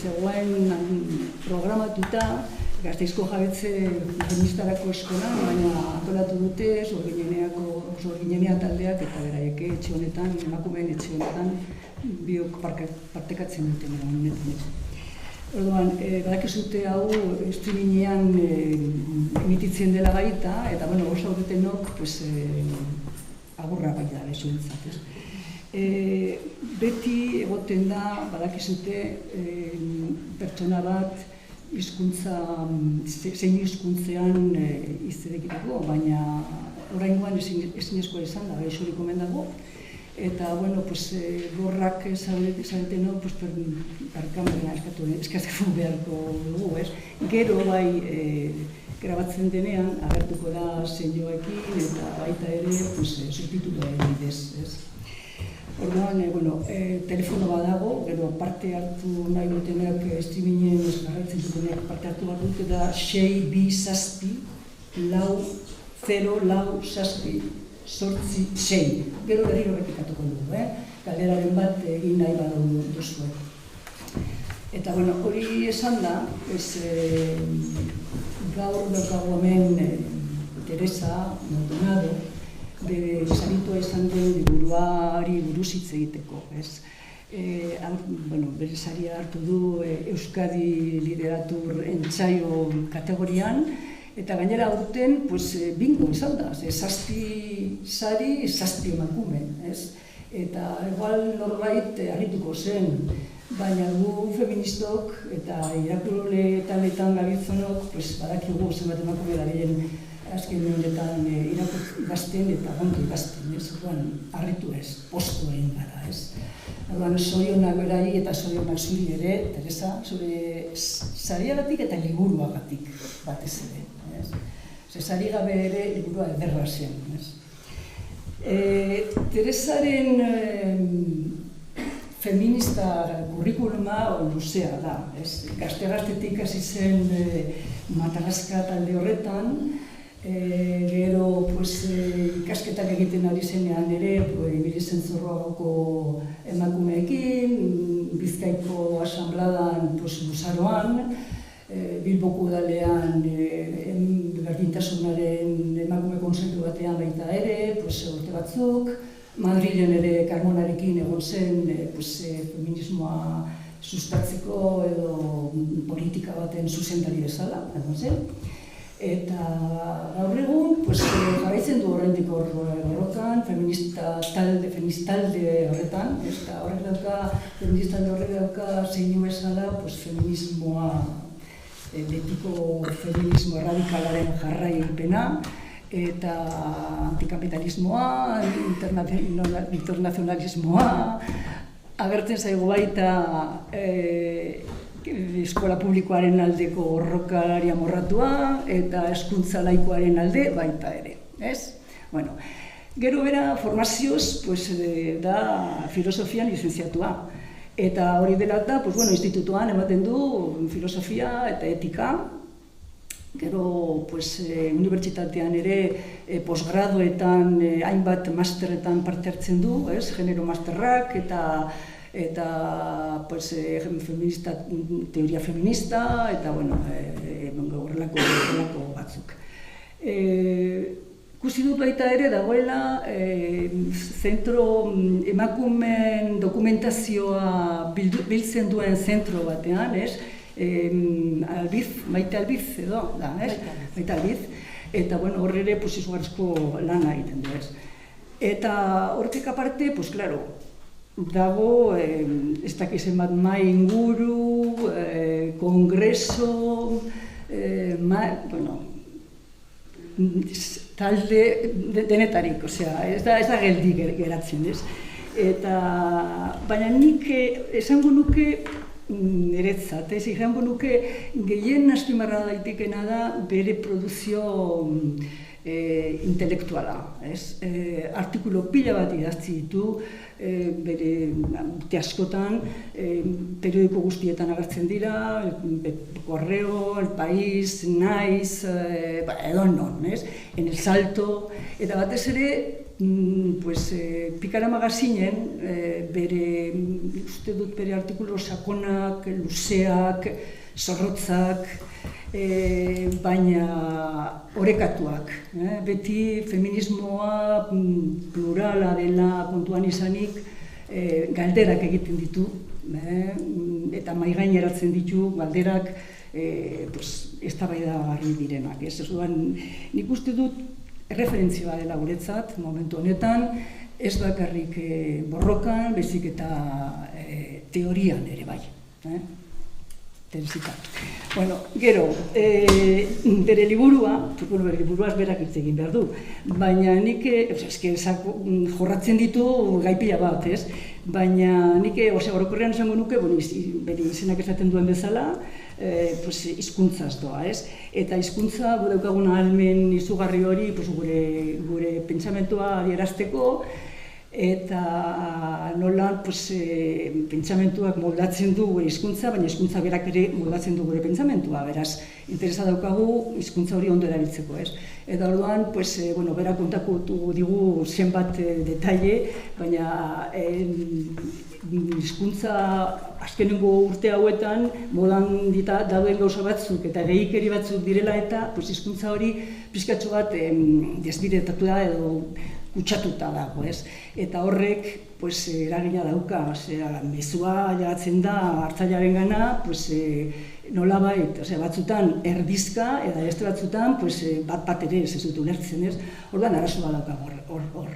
zegoen programatuta Gasteizko jabetze feministarako eskolan, baina antolatu dute Sorginenea taldeak eta beraiek etxe honetan, emakumeen etxe honetan, biok partekatzen duten honetan. Orduan, badakizute hau streamingean emititzen dela baita, eta oso horretenok agurra baita da esuentzat. Beti egoten da, badakizute, pertsona bat zein hizkuntzean izterekitako, baina oraingoan ezinezkoa izan da, gaixorik omen dago. Eta, gorrak zaretenok, barkamena eskatzeko beharko dugu, ez? Gero bai, grabatzen denean, agertuko da zeinoekin eta baita ere, subtituloa bidez, ez? Orduan, telefono badago, gero parte hartu nahi dutenak streamingen jarraitzen dutenak parte hartu bat dut, eta 627-446. Gero berriro repikatuko dugu, galderaren bat egin nahi badaudu duzue. Eta, hori esan da, gaur daukago hemen Teresa Maldonado, bere saritua izan den liburuari buruz hitz egiteko, ez? Bere saria hartu du Euskadi Literatur Entsaio kategorian, eta gainera aurten bingo izan da, 7 sari, 7 emakume, ez? Eta igual norbait harrituko zen, baina gu feministok eta irakurle taletan gabiltzonok badakigu zenbat emakume dabilen azken honetan ikasten eta ondo ikasten, ez? Harritu ez, postu egin gara, ez? Zorionak berari eta zorionak zuri ere, Teresa, zure sariagatik eta liburuagatik batez ere, ez? Sari gabe ere liburua ederra zen, ez? Teresaren feminista kurrikuluma luzea da, ez? Gazte-gaztetik hasi zen Matarazka talde horretan, gero ikasketak egiten ari zenean ere, ibili zen Zorroagako emakumeekin, Bizkaiko asanbladan Luzaroan, Bilboko udalean berdintasunaren emakume kontseilu batean baita ere, urte batzuk, Madrilen ere Carmonarekin egon zen feminismoa sustatzeko edo politika baten zuzendari bezala, egon zen. Eta gaur egun, jarraitzen du oraindik horretan, feministalde horretan, eta feministalde horrek dauka zeinu bezala feminismoa, betiko feminismo erradikalaren jarraipena, eta antikapitalismoa, internazionalismoa, agertzen zaigu baita eskola publikoaren aldeko borrokalari amorratua eta hezkuntza laikoaren alde baita ere, ez? Gero bera formazioz da filosofian lizenziatua. Eta hori dela da, institutuan ematen du filosofia eta etika. Gero, unibertsitatean ere posgradoetan hainbat masterretan parte hartzen du, genero masterrak eta teoria feminista eta horrelako batzuk. Ikusi dut baita ere dagoela emakumeen dokumentazioa biltzen duen zentro batean, Maite Albiz edo, Maite Albiz, eta horre ere izugarrizko lana egiten du, ez. Eta hortik aparte, dago, ez dakizen bat mai inguru, kongreso, talde denetarik, ez da geldi geratzen, ez? Baina nik esango nuke niretzat, esango nuke gehien azpimarra daitekena da bere produzio intelektuala, artikulu pila bat idatzi ditu, bere urte askotan, periodiko guztietan agertzen dira, Correo, El País, Naiz, edo non, En El Salto, eta batez ere Pikara magazinen, uste dut bere artikulu sakonak, luzeak, zorrotzak, baina orekatuak. Beti feminismoa plurala dela kontuan izanik, galderak egiten ditu, eta mahaigaineratzen ditu galderak eztabaidagarri direnak. Nik uste dut erreferentzia dela guretzat, momentu honetan, ez bakarrik borrokan, baizik eta teorian ere bai. Bueno, gero, bere liburuaz berak hitz egin behar du, baina nik, jorratzen ditu gaipila bat, ez? Baina nik, orokorrean esango nuke, bere izenak esaten duen bezala, hizkuntzaz doa, ez? Eta hizkuntza, daukagun ahalmen izugarri hori, gure pentsamentua adierazteko, eta nola pentsamentuak moldatzen du gure hizkuntza, baina hizkuntza berak ere moldatzen du gure pentsamentua, beraz, interesa daukagu hizkuntza hori ondo erabiltzeko, ez? Eta orduan, berak kontatu digu zenbat detaile, baina hizkuntza azkenengo urte hauetan modan dauden gauza batzuk eta gehikeri batzuk direla eta hizkuntza hori pixkatxo bat desbideratu da edo kutsatuta dago, ez? Eta horrek eragina dauka, mezua jagatzen da hartzailaren gana, nolabait, batzutan erdizka, eta beste batzutan bat ere ez dut ulertzen, ez? Orduan arazoa dauka hor.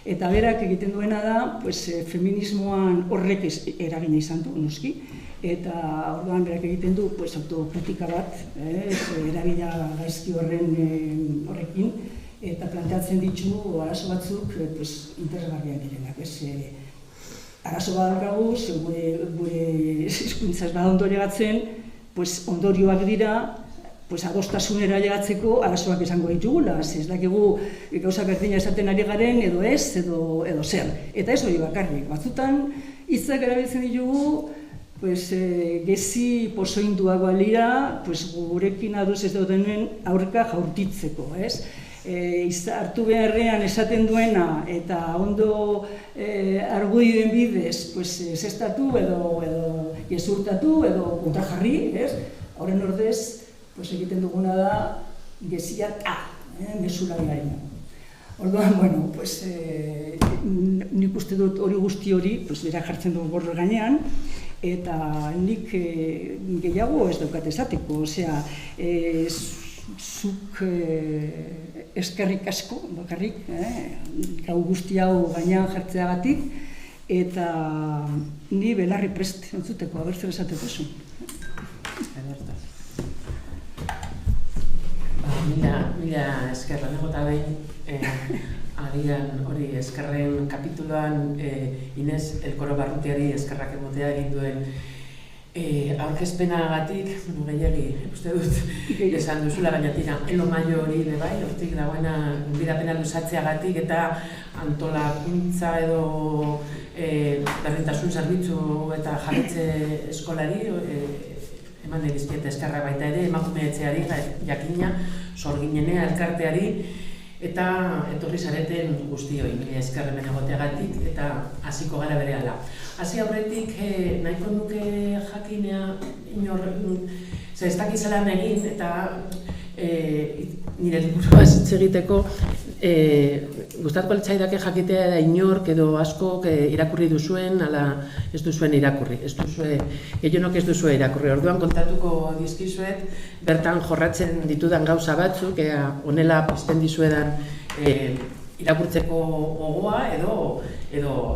Eta berak egiten duena da, feminismoan horrek eragina izan du, noski, eta orduan berak egiten du autokritika bat, eragina gaizki horrekin, eta planteatzen ditu arazo batzuk interesgarriak direnak. Arazo bat daukagu, gure hizkuntza ez bada ondo llegatzen, ondorioak dira, adostasunera llegatzeko arazoak izango ditugula. Ez dakigu gauza berdina esaten ari garen, edo ez, edo zer. Eta ez hori bakarrik. Batzutan, hitzak erabiltzen ditugu, gezi pozoinduak balira, gurekin aduz ez daudenen aurka jaurtitzeko, ez? Hartu beharrean esaten duena eta ondo argudioen bidez zestatu edo gezurtatu edo kontrajarri, horren ordez egiten duguna da geziak mesurariari. Orduan, nik uste dut hori guzti hori bera jartzen dugu gorro gainean, eta nik gehiago ez daukat esateko, zuk eskerrik asko, bakarrik, gau guzti hau gainean jartzeagatik, eta ni belarri prest entzuteko, abertzer esateko zu. Mila eskerra, negota behin, agian hori eskerren kapituloan Inez Elkoro Barrutiari eskerrak emotea egin duen aurkezpenagatik, gehiagi, uste dut, esan duzula, baina tira, elo maio hori bai, hortik dagoena bidapena luzatzeagatik eta antolakuntza edo berdintasun zerbitzu eta jarretze eskolari eman egizkiet eskerra baita ere, emakume etxeari, jakina, sorginenea, elkarteari, eta etorri zareten guztioi, eskerremen egoteagatik eta hasiko gara berehala. Hasi aurretik nahiko nuke jakinea inor, ez dakizelan egin eta nire liburua hitz egiteko gustatuko litzaidake jakitea da inork edo askok irakurri duzuen ala ez duzuen irakurri, gehienok ez duzue irakurri. Orduan kontatuko dizkizuet bertan jorratzen ditudan gauza batzuk, honela pizten dizuedan irakurtzeko gogoa edo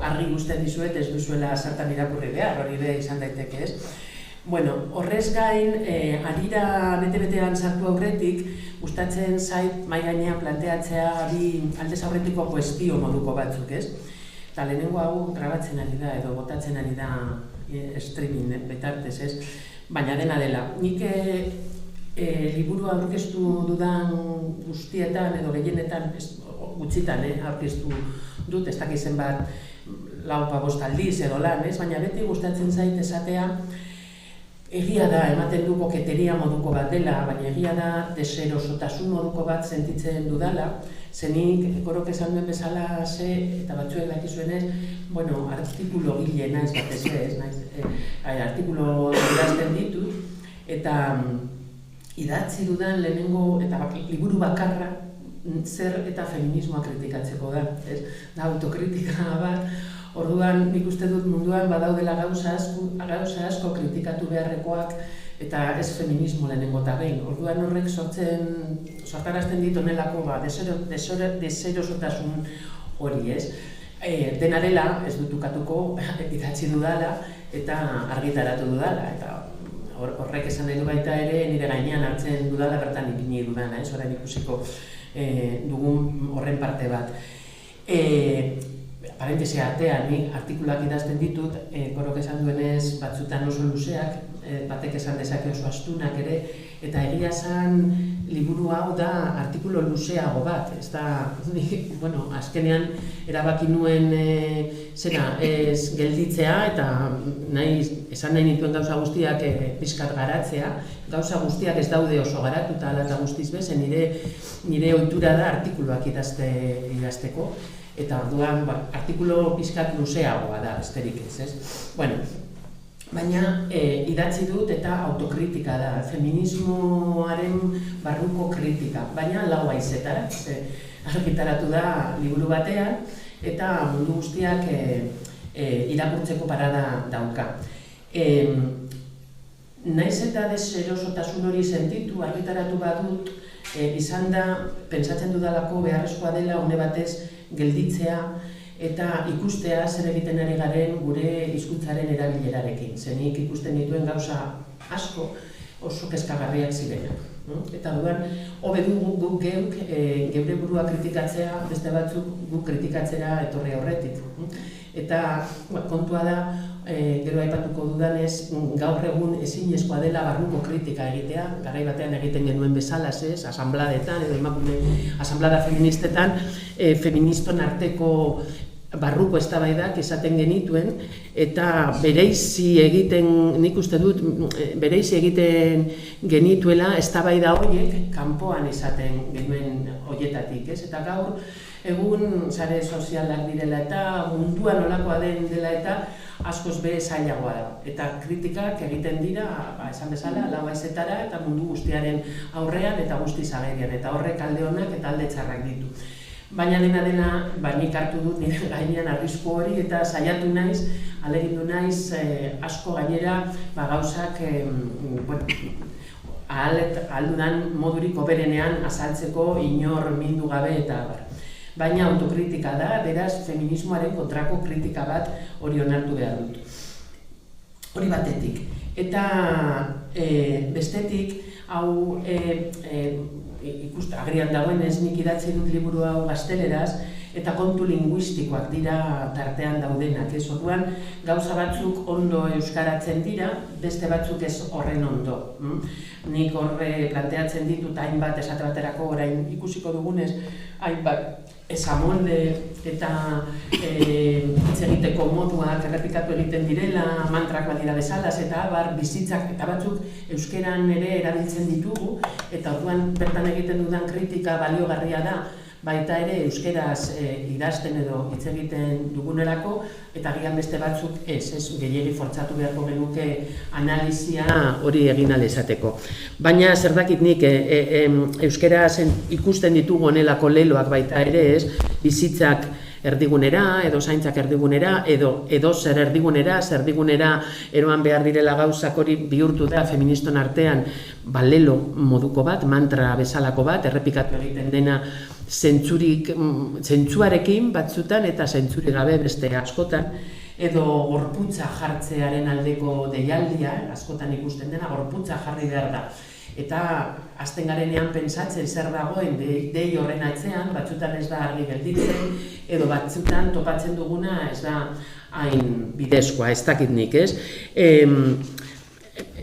argi guztien dizuet ez duzuela zertan irakurri behar, hori be izan daiteke, ez? Bueno, horrez gain, harira bete-betean sartu aurretik, gustatzen zait mai gainean planteatzea bi aldez aurretiko kuestio moduko batzuk, ez? Eta lehenengo hau grabatzen ari da edo botatzen ari da streaming betartez, ez? Baina dena dela. Nik liburua aurkeztu dudan guztietan edo gehienetan, gutxitan aurkeztu dut, ez dakizen bat 4-5 aldiz edo lan, ez? Baina beti gustatzen zait esatea Egia da, ematen du koketeria moduko bat dela, baina egia da deserosotasun moduko bat sentitzen dudala, zenik Gorok esan duen bezala eta batzuek dakizuenez, bueno, artikulo gile naiz batez ez, artikulo idazten ditut, eta idatzi dudan lehenengo eta liburu bakarra zer eta feminismoa kritikatzeko da, da autokritika bat. Orduan, nik uste dut munduan badaudela gauza asko kritikatu beharrekoak eta ez feminismo lehenengo eta behin. Orduan horrek sortarazten dit honelako deserosotasun hori, ez? Dena dela, ez dut ukatuko, idatzi dudala eta argitaratu dudala. Eta horrek esan nahi du baita ere nire gainean hartzen dudala bertan ipini dudana, ez? Orain ikusiko dugun horren parte bat. Parentesia artean, ni artikuluak idazten ditut, Gorok esan duenez batzutan oso luzeak, batek esan dezake oso astunak ere, eta egia esan liburu hau da artikulu luzeago bat, ez da, bueno, azkenean erabaki nuen ez gelditzea eta esan nahi nituen gauza guztiak pixkat garatzea, gauza guztiak ez daude oso garatuta ala eta guztiz bezen, nire ohitura da artikuluak idazteko, eta orduan artikulo pixkat luzeagoa da, besterik ez. Bueno, baina idatzi dut eta autokritika da, feminismoaren barruko kritika, baina lau haizetara, argitaratu da liburu batean, eta mundu guztiak irakurtzeko parada dauka. Naiz eta deserosotasun hori sentitu, argitaratu badut, izan da, pentsatzen dudalako beharrezkoa dela une batez gelditzea eta ikustea zer egiten ari garen gure hizkuntzaren erabilerarekin. Zenik ikusten dituen gauza asko oso kezkagarriak zirenak. Eta dudan, hobe dugu guk geure burua kritikatzea, beste batzuk guk kritikatzera etorri aurretik. Eta kontua da, gero aipatuko dudanez, gaur egun ezinezkoa dela barruko kritika egitea, garai batean egiten genuen bezalaz ez, asanbladetan edo emakume asanblada feministetan, feministon arteko barruko eztabaidak esaten genituen, eta bereizi egiten, nik uste dut, bereizi egiten genituela eztabaida horiek kanpoan esaten genuen horietatik, ez? Eta gaur egun sare sozialak direla eta mundua nolakoa den dela eta askoz be zailagoa da. Eta kritikak egiten dira, esan bezala, lau haizetara eta mundu guztiaren aurrean eta guztiz agerian, eta horrek alde onak eta alde txarrak ditu. Baina dena, nik hartu dut nire gainean arrisku hori eta saiatu naiz, ahalegindu naiz asko gainera gauzak ahaldudan modurik hoberenean azaltzeko inor mindu gabe eta bar. Baina autokritika da, beraz feminismoaren kontrako kritika bat hori onartu behar dut. Hori batetik. Eta bestetik, hau agrian dagoenez nik idatzi dut liburu hau gazteleraz, eta kontu linguistikoak dira tartean daudenak. Orduan, gauza batzuk ondo euskaratzen dira, beste batzuk ez horren ondo. Nik horre planteatzen ditut hainbat esate baterako orain ikusiko dugunez, hainbat esamolde eta hitz egiteko moduak errepikatu egiten direla, mantrak badira bezalaz eta bizitzak eta batzuk euskeran ere erabiltzen ditugu, eta orduan bertan egiten dudan kritika baliogarria da, baita ere euskeraz idazten edo hitz egiten dugunerako, eta agian beste batzuk gehiegi fortzatu beharko genuke analizia hori egin ahal izateko. Baina zer dakit nik euskeraz ikusten ditugu honelako leloak baita ere ez, bizitzak erdigunera, edo zaintzak erdigunera, edo zer erdigunera eroan behar direla gauzak hori bihurtu da feministon artean lelo moduko bat, mantra bezalako bat, errepikatu egiten dena zentzuarekin batzutan eta zentzurik gabe beste askotan, edo gorputza jartzearen aldeko deialdia, askotan ikusten dena, gorputza jarri behar da. Eta hasten garenean pentsatzen zer dagoen dei horren atzean, batzutan ez da argi gelditzen, edo batzutan topatzen duguna ez da hain bidezkoa, ez dakit nik, ez?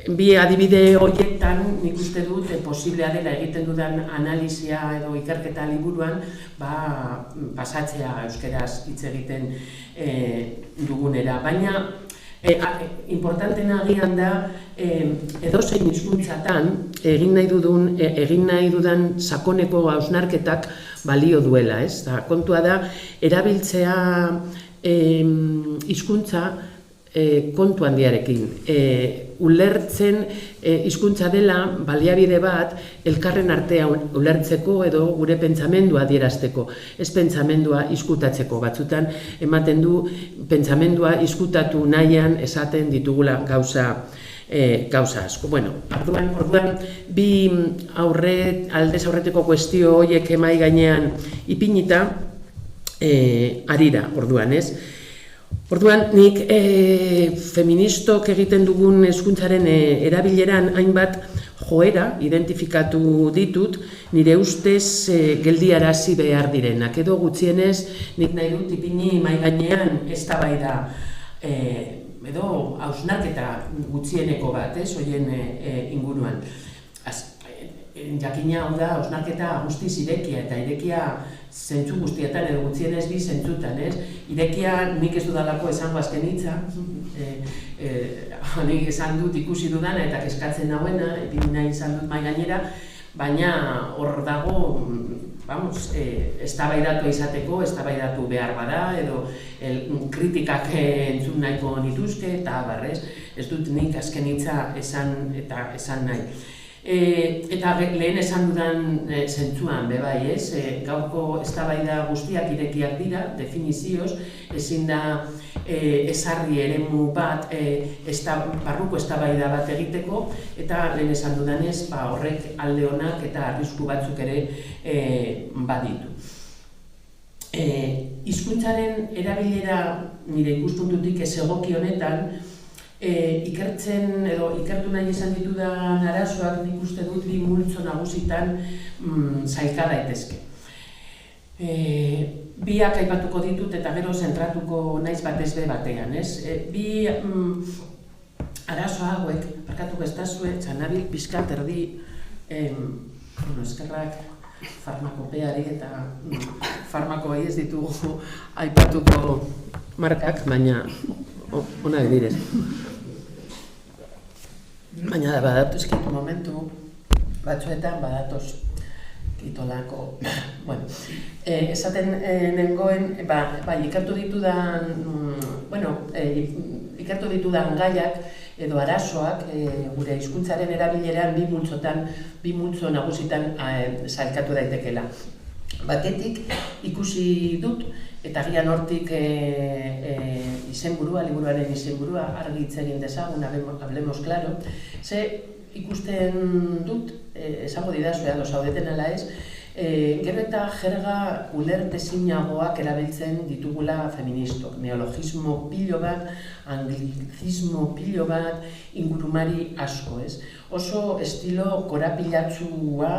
Bi adibide horietan nik uste dut posiblea dela egiten dudan analizia edo ikerketa liburuan pasatzea euskeraz hitz egiten dugunera. Baina Importantena agian da, edozein hizkuntzatan egin nahi dudan sakoneko hausnarketak balio duela, ez? Kontua da, erabiltzea hizkuntza kontu handiarekin. Ulertzen hizkuntza dela baliabide bat elkarren artea ulertzeko edo gure pentsamendua adierazteko, ez pentsamendua izkutatzeko. Batzutan ematen du pentsamendua izkutatu nahian esaten ditugula gauza asko. Bueno, orduan bi aldez aurretiko kuestio horiek emai gainean ipinita arira, orduan, ez? Orduan, nik feministok egiten dugun hezkuntzaren erabileran hainbat joera identifikatu ditut, nire ustez geldiarazi behar direnak. Edo gutxienez, nik nahi dut ipini mai gainean eztabaida edo hausnarketa gutxieneko bat, horien inguruan. Jakina hau da, hausnarketa guztiz irekia, eta irekia zentzu guztietan edo gutxienez bi zentzutan, ez? Irekia nik ez dudalako esango azken hitza, nik esan dut ikusi dudana eta kezkatzen nauena, ipini nahi izan dut mai gainera, baina hor dago, eztabaidatu izateko, eztabaidatu behar bada, edo kritikak entzun nahiko nituzke, eta barrez, ez dut nik azken hitza esan nahi. Eta lehen esan dudan zentzuan, bebai, ez? Gaurko eztabaida guztiak irekiak dira, definizioz, ezin da ezarri eremu bat, barruko eztabaida bat egiteko, eta lehen esan dudanez, horrek alde onak eta arrisku batzuk ere baditu. Hizkuntzaren erabilera nire ikuspuntutik ez egoki honetan, ikertzen edo ikertu nahi izan ditudan arazoak nik uste dut bi multzo nagusitan sailka daitezke. Biak aipatuko ditut eta gero zentratuko naiz batez be batean, ez? Bi arazo hauek, barkatuko ez dazue, txanabil pixkat erdi eskerrak farmakopeari eta farmakoei ez ditugu aipatuko markak, baina onak direz. Baina badatu eskitu momentu, batzuetan badatoz kitolako. Bueno, esaten nengoen, ikertu ditudan gaiak edo arazoak gure hizkuntzaren erabileran bi multzo nagusitan sailkatu daitekela. Batetik ikusi dut, eta gian hortik izenburua, liburuaren izenburua, argi hitz egin dezagun, hablemos claro, ze ikusten dut, esango didazu edo zaudeten ala ez, gero eta jerga ulertezinagoak erabiltzen ditugula feministok, neologismo pilo bat, anglicizmo pilo bat, ingurumari asko, ez? Oso estilo korapilatzua,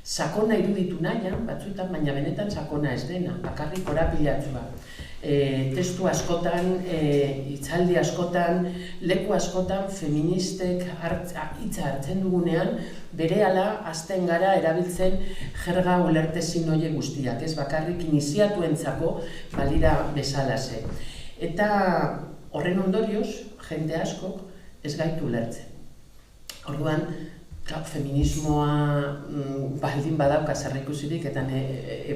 sakona iruditu nahian, batzuetan, baina benetan sakona ez dena, bakarrik korapilatzua. Testu askotan, hitzaldi askotan, leku askotan feministek hitza hartzen dugunean, berehala hasten gara erabiltzen jerga ulertezin horiek guztiak, ez bakarrik iniziatuentzako balira bezalaze. Eta horren ondorioz, jende askok ez gaitu ulertzen. Orduan, feminismoa baldin badauka zerrikusirik eta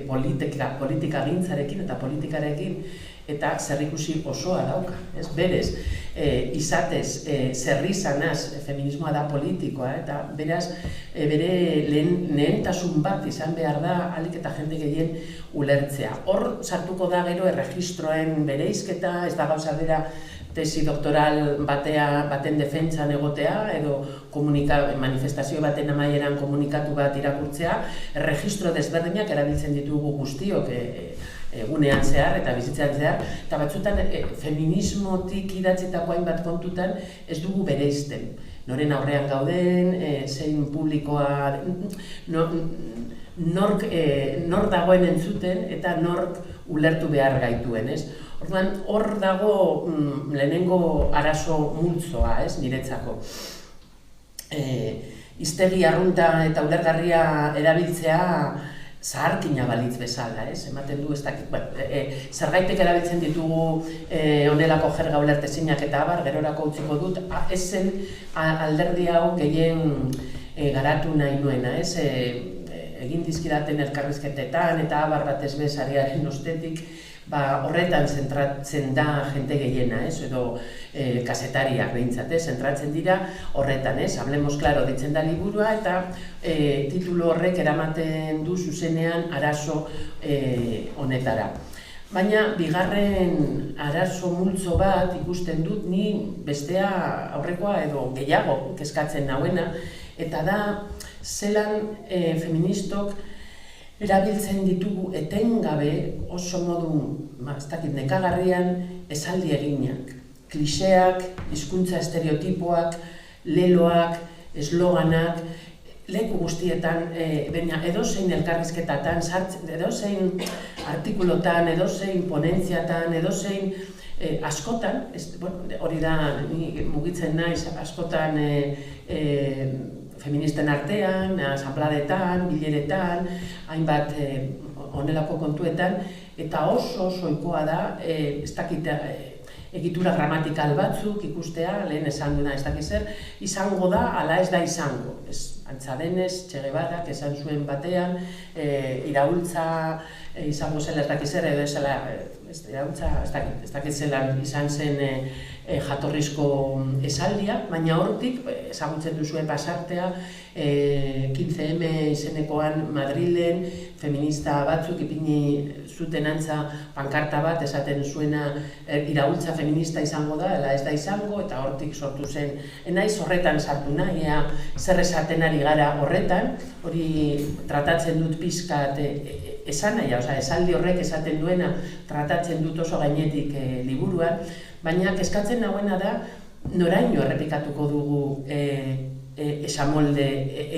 politika gintzarekin eta politikarekin eta zerrikusi osoa dauka, ez? Berez, izatez, zerrizanaz, feminismoa da politikoa eta beraz, bere lehentasun bat izan behar da ahalik eta jende gehien ulertzea. Hor sartuko da gero erregistroen bereizketa, ez da gauza bera tesi doktoral baten defentsan egotea edo manifestazio baten amaieran komunikatu bat irakurtzea, registro desberdinak erabiltzen ditugu guztiok egunean zehar eta bizitzean zehar, eta batzutan feminismotik idatzitako hainbat kontutan ez dugu bereizten. Noren aurrean gauden, zein publikoa, nork dagoen entzuten eta nork ulertu behar gaituen, ez? Orduan, hor dago lehenengo arazo multzoa, ez, niretzako. Hiztegi arrunta eta ulergarria erabiltzea zaharkina balitz bezala, ematen du, ez dakit, zergaitik erabiltzen ditugu honelako jerga ulertezinak eta abar, gerorako utziko dut, ez zen alderdi hau gehien garatu nahi nuena, egin dizkidaten elkarrizketetan eta abar batez bezariaren ostetik, horretan zentratzen da jente gehiena, edo kazetariak behintzat, zentratzen dira horretan, Hablemos Claro ditzen da liburua eta titulu horrek eramaten du zuzenean arazo honetara. Baina bigarren arazo multzo bat ikusten dut ni bestea aurrekoa edo gehiago kezkatzen nauena, eta da zelan feministok erabiltzen ditugu etengabe oso modu, ez dakit, nekagarrian esaldi eginak. Kliseak, hizkuntza estereotipoak, leloak, esloganak, leku guztietan, baina edozein elkarrizketatan, edozein artikulotan, edozein ponentziatan, edozein askotan, hori da, mugitzen naiz, askotan feministen artean, asanbladetan, bileretan, hainbat honelako kontuetan, eta oso ohikoa da, ez dakit, egitura gramatikal batzuk ikustea, lehen esan duna ez dakit zer, izango da, ala ez da izango. Antza denez, Che Guevarak esan zuen batean, iraultza izango zela ez dakit zer, edo ez dakit zelan izan zen jatorrizko esaldia, baina hortik ezagutzen duzue pasartea 15M izenekoan Madrilen feminista batzuk ipini zuten antza pankarta bat esaten zuena iraultza feminista izango da, ez da izango, eta hortik sortu zen. Enaiz horretan sartu nahi, zer esaten ari gara horretan, hori tratatzen dut pixkat esan nahi, esaldi horrek esaten duena tratatzen dut oso gainetik liburuan, baina kezkatzen nagoena da noraino errepikatuko dugu esamolde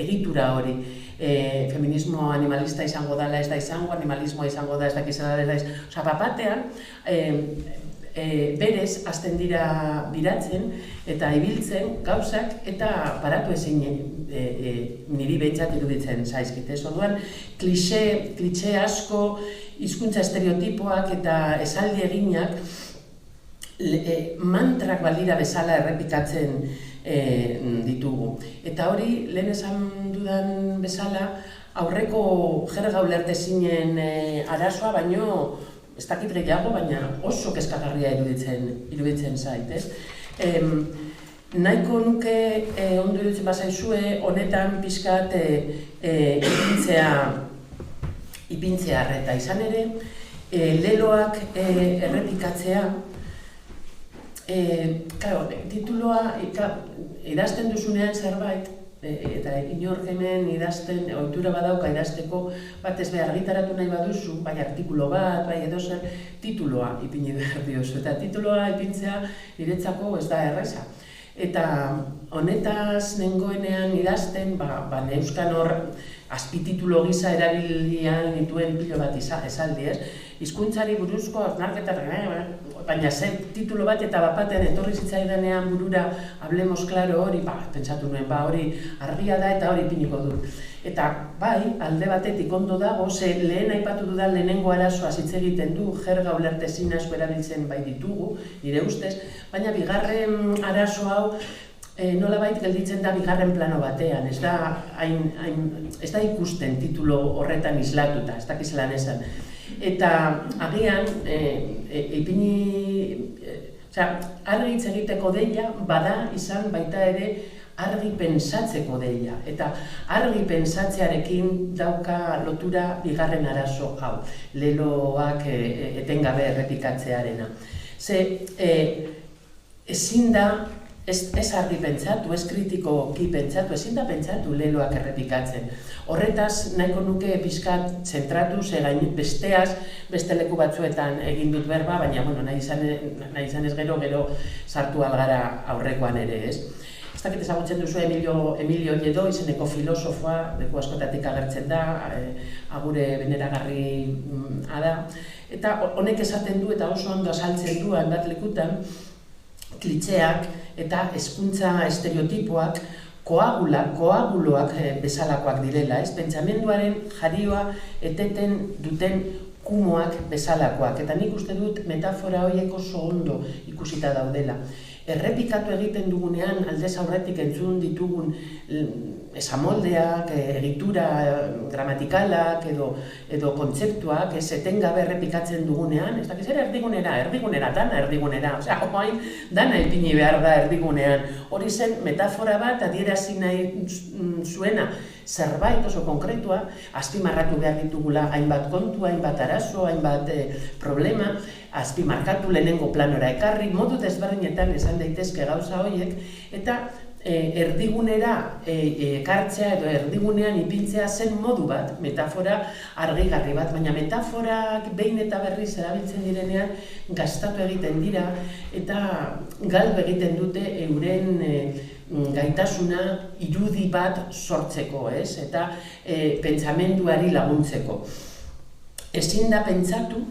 egitura hori. Feminismo animalista izango dela ez da izango, animalismoa izango da ez dakizela ez da izango. Bapatean, berez hasten dira biratzen eta ibiltzen gauzak eta paratu ezin niri behintzat iruditzen zaizkit. Orduan, klixe asko, hizkuntza estereotipoak eta esaldi eginak mantrak balira bezala errepikatzen ditugu. Eta hori, lehen esan dudan bezala, aurreko jerga ulertezinen arazoa, baino ez dakit gehiago, baina oso kezkagarria iruditzen zait. Nahiko nuke ondo iruditzen bazaizue, honetan pixkat ipintzea arreta izan ere, leloak errepikatzea, tituloa idazten duzunean zerbait, eta inork hemen idazten, ohitura badauka idazteko, batez behar argitaratu nahi baduzu, bai artikulo bat, bai edozer, tituloa ipini behar diozu. Eta tituloa ipintzea niretzako ez da erraza. Eta honetaz nengoenean idazten, neuzkan hor azpititulo gisa erabilian dituen pilo bat esaldi, hizkuntzari buruzko hausnarketa, baina zen titulo bat eta bapatean etorri zitzaidanean burura Hablemos Claro hori, pentsatu nuen, hori argia da eta hori ipiniko dut. Eta bai, alde batetik ondo dago, ze lehen aipatu dudan lehenengo arazoa hitz egiten du, jerga ulertezin asko erabiltzen bai ditugu, nire ustez, baina bigarren arazo hau nolabait gelditzen da bigarren plano batean, ez da ikusten titulo horretan islatuta, ez dakizelan esan. Eta agian, argi hitz egiteko deia, bada izan baita ere argi pentsatzeko deia. Eta argi pentsatzearekin dauka lotura bigarren arazo hau, leloak etengabe errepikatzearena. Ze, ezin da, ez argi pentsatu, ez kritikoki pentsatu, ezin da pentsatu leloak errepikatzen. Horretaz, nahiko nuke pixkat zentratu, besteaz, beste leku batzuetan egin dut berba, baina nahi izan ez gero sartu algara aurrekoan ere, ez? Ez dakit ezagutzen duzu Emilio Lledó izeneko filosofoa, leku askotatik agertzen da, agure beneragarri da, eta honek esaten du eta oso ondo azaltzen du hainbat lekutan, klitxeak eta hezkuntza estereotipoak koaguloak bezalakoak direla, ez? Pentsamenduaren jarioa eteten duten kumoak bezalakoak. Eta nik uste dut metafora horiek oso ondo ikusita daudela. Errepikatu egiten dugunean, aldez aurretik entzun ditugun esamoldeak, egitura gramatikalak edo kontzeptuak, etengabe errepikatzen dugunean, ez dakiz ere erdigunera, dana erdigunera, oain dana ipini behar da erdigunean. Hori zen metafora bat adierazi nahi zuena, zerbait oso konkretua, azpimarratu behar ditugula hainbat kontu, hainbat arazo, hainbat problema, azpimarkatu lehenengo planora ekarri, modu desberdinetan esan daitezke gauza horiek, eta erdigunera ekartzea edo erdigunean ipintzea zen modu bat, metafora argigarri bat, baina metaforak behin eta berriz erabiltzen direnean gastatu egiten dira eta galdu egiten dute euren gaitasuna irudi bat sortzeko, ez? Eta pentsamenduari laguntzeko. Ezin da pentsatu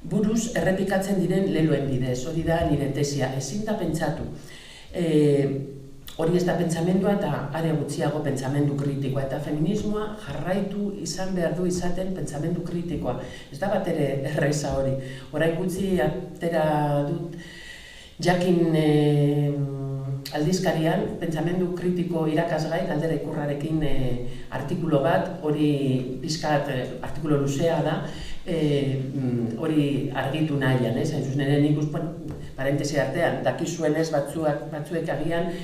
buruz errepikatzen diren leloen bidez, hori da nire tesia, ezin da pentsatu. Hori ez da pentsamendua eta are gutxiago pentsamendu kritikoa, eta feminismoa jarraitu izan behar du izaten pentsamendu kritikoa. Ez da bat ere erreza hori. Orain gutxi atera dut jakin aldizkarian pentsamendu kritiko irakasgai Galdera Ikurrarekin artikulu bat, hori pixkat artikulu luzea da, hori argitu nahian, ez? Hain zuzen ere nik parentesi artean, dakizuenez batzuek agian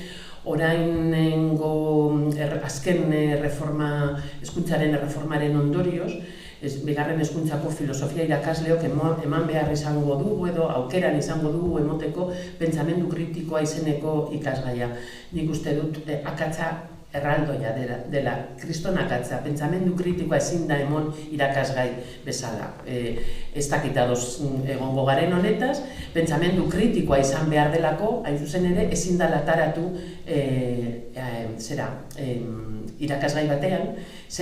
oraingo azken hezkuntzaren erreformaren ondorioz, bigarren hezkuntzako filosofia irakasleok eman behar izango dugu edo aukeran izango dugu emoteko pentsamendu kritikoa izeneko ikasgaia. Nik uste dut akatsa erraldoia dela, kriston akatsa, pentsamendu kritikoa ezin da emon irakasgai bezala. Ez dakit ados egongo garen honetaz, pentsamendu kritikoa izan behar delako, hain zuzen ere, ezin da lataratu irakasgai batean,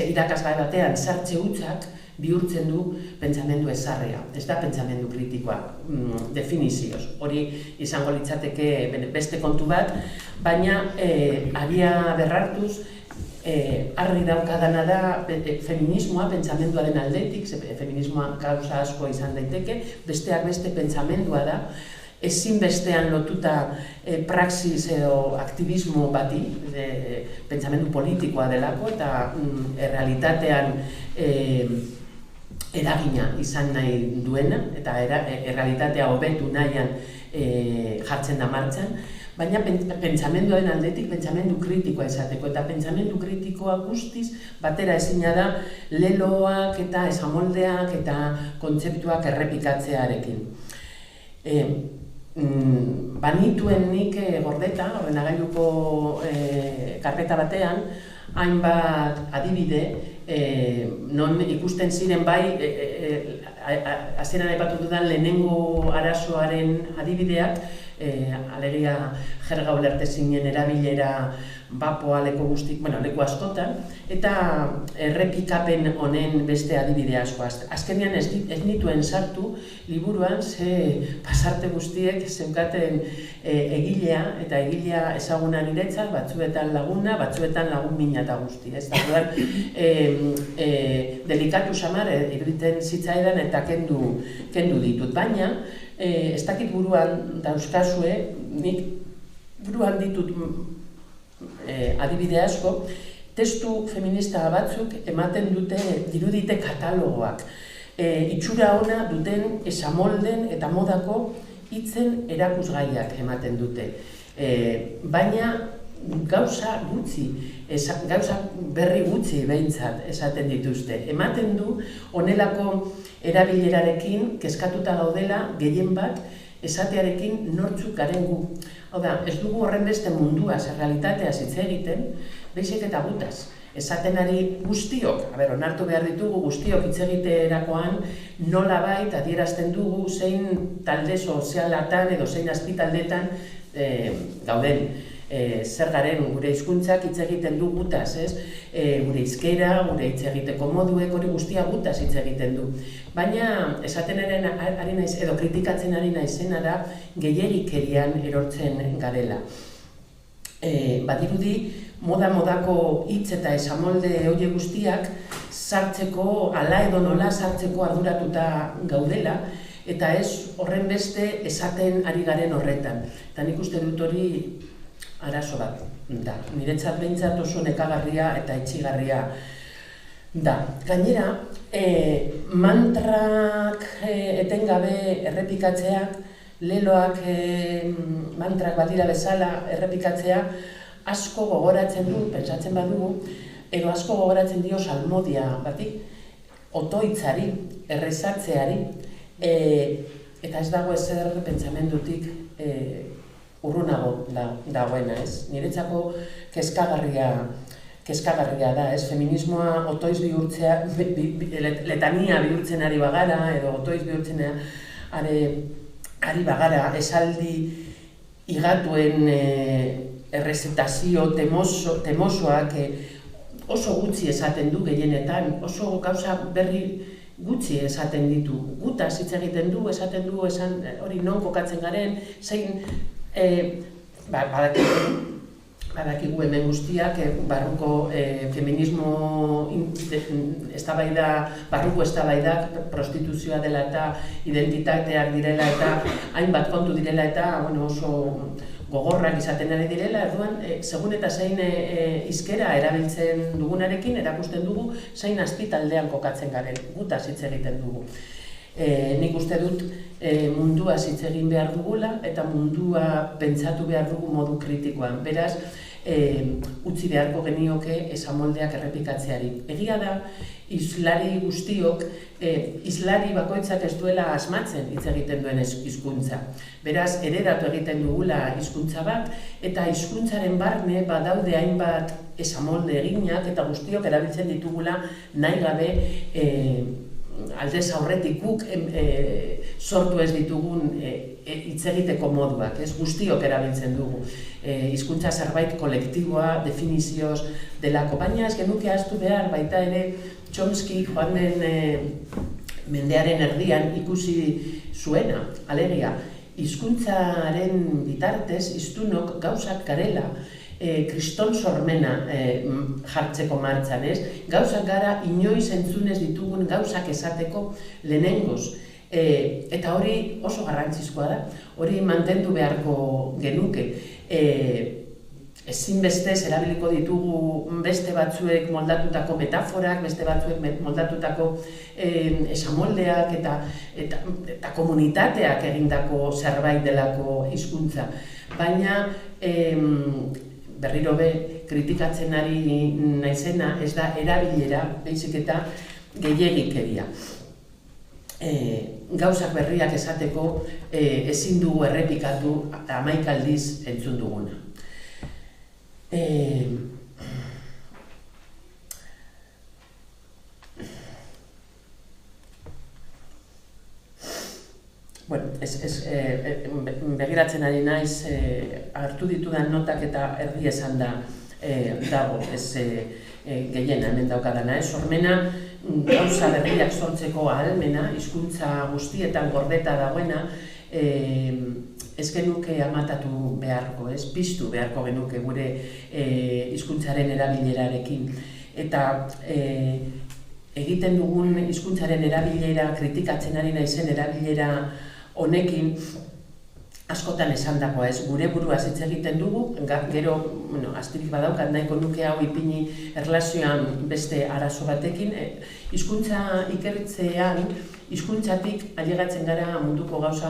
irakasgai batean sartze hutsak bihurtzen du pentsamendu ezarrea, ez da pentsamendu kritikoa, definizioz. Hori izango litzateke beste kontu bat, baina aria berrartuz, argi daukadana da feminismoa pentsamenduaren aldetik, feminismoa gauza asko izan daiteke, besteak beste pentsamendua da, ezinbestean lotuta praxis edo aktivismo bati, pentsamendu politikoa delako, eta errealitatean eragina izan nahi duena, eta errealitatea hobetu nahian jartzen da martxan, baina pentsamenduaren aldetik pentsamendu kritikoa izateko, eta pentsamendu kritikoa guztiz batera ezina da leloak eta esamoldeak eta kontzeptuak errepikatzearekin. Banituen nik gordeta, ordenagailuko karpeta batean, hainbat adibide, non ikusten ziren bai, hasieran aipatu dudan lehenengo arazoaren adibideak, alegia jerga ulertezinen erabilera bapoa leku guztik, leku askotan, eta errepikapen honen beste adibide asko. Azkenean ez nituen sartu liburuan ze pasarte guztiek zeukaten egilea, eta egilea ezaguna niretzat, batzuetan laguna, batzuetan lagun mina eta guzti. Delikatu samar iruditzen zitzaidan eta kendu ditut, baina ez dakit buruan dauzkazue, nik buruan ditut adibide asko, testu feminista batzuk ematen dute, dirudite katalogoak. Itxura ona duten esamolden eta modako hitzen erakusgaiak ematen dute. Baina gauza gutxi, gauza berri gutxi behintzat esaten dituzte. Ematen du honelako erabilerarekin kezkatuta gaudela gehien bat esatearekin nortzuk garen gu. Hau da, ez dugu horren beste munduaz, errealitateaz hitz egiten, baizik eta gutaz. Esaten ari guztiok, onartu behar ditugu guztiok hitz egiterakoan nolabait adierazten dugu zein talde sozialatan edo zein azpitaldetan gauden. Zer garen gure hizkuntzak hitz egiten du gutaz, ez? Gure hizkera, gure hitz egiteko moduek hori guztia gutaz hitz egiten du. Baina esaten ari naiz edo kritikatzen ari naizena da gehiegikerian erortzen garela. Badirudi moda-modako hitz eta esamolde horiek guztiak sartzeko, ala edo nola sartzeko arduratuta gaudela, eta ez horren beste esaten ari garen horretan. Eta nik uste dut hori arazo bat da. Niretzat behintzat oso nekagarria eta etxigarria da. Gainera, mantrak etengabe errepikatzeak, leloak mantrak badira bezala errepikatzea, asko gogoratzen du, pentsatzen badugu, edo asko gogoratzen dio salmodia batik, otoitzari, errezatzeari, eta ez dago ezer pentsamendutik urrunago dagoena, ez? Niretzako kezkagarria da, ez? Feminismoa otoiz bihurtzea, letania bihurtzen ari bagara, edo otoiz bihurtzen ari bagara, esaldi igatuen errezetazio temosoak oso gutxi esaten du gehienetan, oso gauza berri gutxi esaten ditu. Gutaz hitz egiten du, esaten du, hori non kokatzen garen, zein badakigu hemen guztiak, barruko feminismo barruko eztabaidak prostituzioa dela eta identitateak direla eta hainbat kontu direla eta oso gogorrak izaten ari direla, erduan, segun eta zein hizkera erabiltzen dugunarekin, erakusten dugu zein azpitaldean kokatzen garen, gutaz hitz egiten dugu. Nik uste dut mundua hitz egin behar dugula eta mundua pentsatu behar dugu modu kritikoan. Beraz, utzi beharko genioke esamoldeak errepikatzeari. Egia da, hizlari guztiok, hizlari bakoitzak ez duela asmatzen hitz egiten duen hizkuntza. Beraz, heredatu egiten dugula hizkuntza bat, eta hizkuntzaren barne badaude hainbat esamolde eginak eta guztiok erabiltzen ditugula nahi gabe aldez aurretik guk sortu ez ditugun hitz egiteko moduak, ez guztiok erabiltzen dugu. Hizkuntza zerbait kolektiboa, definizioz delako, baina ez genuke ahaztu behar baita ere Chomsky joan den mendearen erdian ikusi zuena, alegia, hizkuntzaren bitartez hiztunok gauzak garela, kriston sormena jartzeko martxan, ez? Gauzak gara inoiz entzunez ditugun gauzak esateko lehenengoz. Eta hori oso garrantzizkoa da, hori mantendu beharko genuke. Ezinbestez erabiliko ditugu beste batzuek moldatutako metaforak, beste batzuek moldatutako esamoldeak eta komunitateak egindako zerbait delako hizkuntza. Baina berriro be, kritikatzen ari naizena ez da erabilera, baizik eta gehiegikeria. Gauzak berriak esateko ezin dugu errepikatu 11 aldiz entzun duguna. Begiratzen ari naiz, hartu ditudan notak eta erdi esan dago, gehiena hemen daukadana. Sormena, gauza berriak sortzeko ahalmena, hizkuntza guztietan gordeta dagoena, ez genuke amatatu beharko, piztu beharko genuke gure hizkuntzaren erabilerarekin. Eta egiten dugun hizkuntzaren erabilera, kritikatzen ari naizen erabilera honekin, askotan esandakoa, gure buruaz hitz egiten dugu, gero, astirik badaukat nahiko nuke hau ipini erlazioan beste arazo batekin, hizkuntza ikertzean, hizkuntzatik ailegatzen gara munduko gauza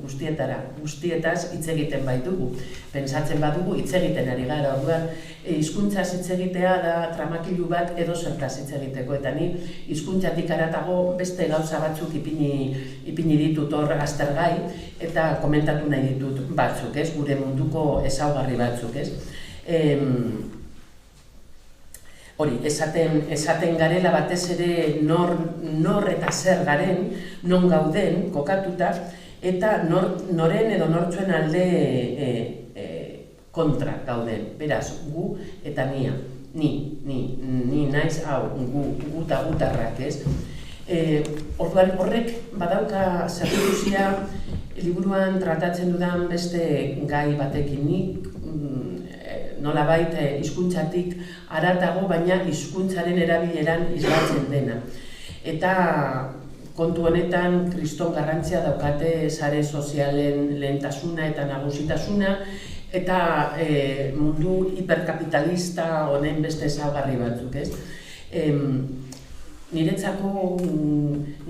guztietaz hitz egiten baitugu. Pentsatzen badugu hitz egiten ari gara, orduan hizkuntzaz hitz egitea da tramakilu bat edo zertaz hitz egiteko, eta ni hizkuntzatik haratago beste gauza batzuk ipini ditut hor aztergai, eta komentatu nahi ditut batzuk, gure munduko ezaugarri batzuk, hori, esaten garela batez ere nor eta zer garen, non gauden, kokatuta, eta noren edo nortzuen alde kontra gauden. Beraz, gu eta nia, ni naiz hau, gu eta gutarrak, Orduan horrek badauka zerikusia liburuan tratatzen dudan beste gai batekin. Nik nolabait hizkuntzatik haratago, baina hizkuntzaren erabileran islatzen dena. Eta kontu honetan kriston garrantzia daukate sare sozialen lehentasuna eta nagusitasuna, eta mundu hiperkapitalista honen beste ezaugarri batzuk, ez? Niretzako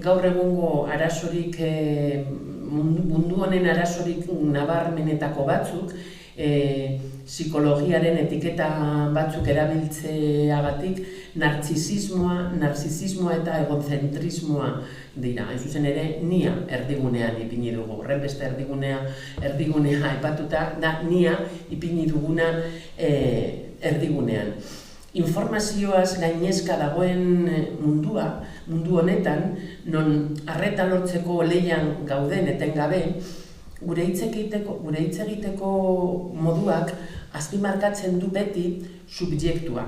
gaur egungo arazorik, mundu honen arazorik nabarmenetako batzuk, psikologiaren etiketa batzuk erabiltzeagatik narzisismoa eta egozentrismoa dira. Hain zuzen ere, nia erdigunean ipini dugu. Horren beste erdigunea aipatuta da nia ipini duguna erdigunean. Informazioaz gainezka dagoen mundu honetan, non arreta lortzeko leian gauden etengabe, gure hitz egiteko moduak azpimarkatzen du beti subjektua.